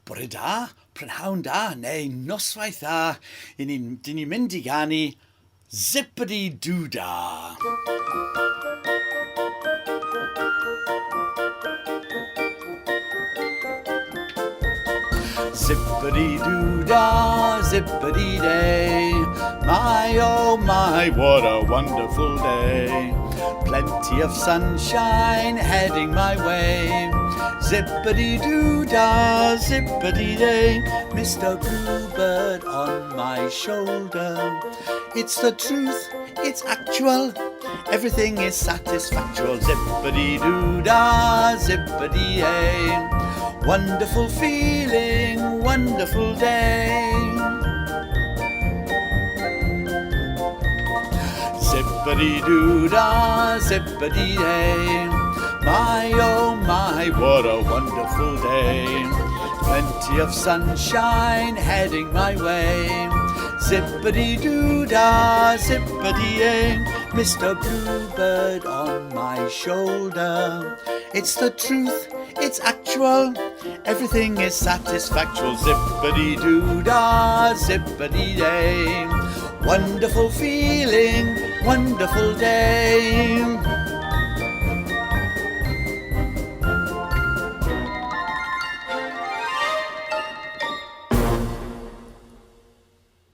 Bore da, prynhawn da, neu noswaith dda, dyn ni'n mynd I ganu Zippity-doo-dah. Zippity-doo-dah, zippity-day. My, oh my, what a wonderful day. Plenty of sunshine heading my way. Zippity-doo-dah, zippity-day. Mr. Bluebird on my shoulder. It's the truth, it's actual. Everything is satisfactual. Zippity-doo-dah, zippity-day. Wonderful feeling, wonderful day. Zippity-doo-dah, zippity-day. My, oh my, what a wonderful day. Plenty of sunshine heading my way. Zippity-doo-dah, zippity-day. Mr. Bluebird on my shoulder. It's the truth, it's actual. Everything is satisfactual. Zippity-doo-dah, zippity-day. Wonderful feeling, wonderful day.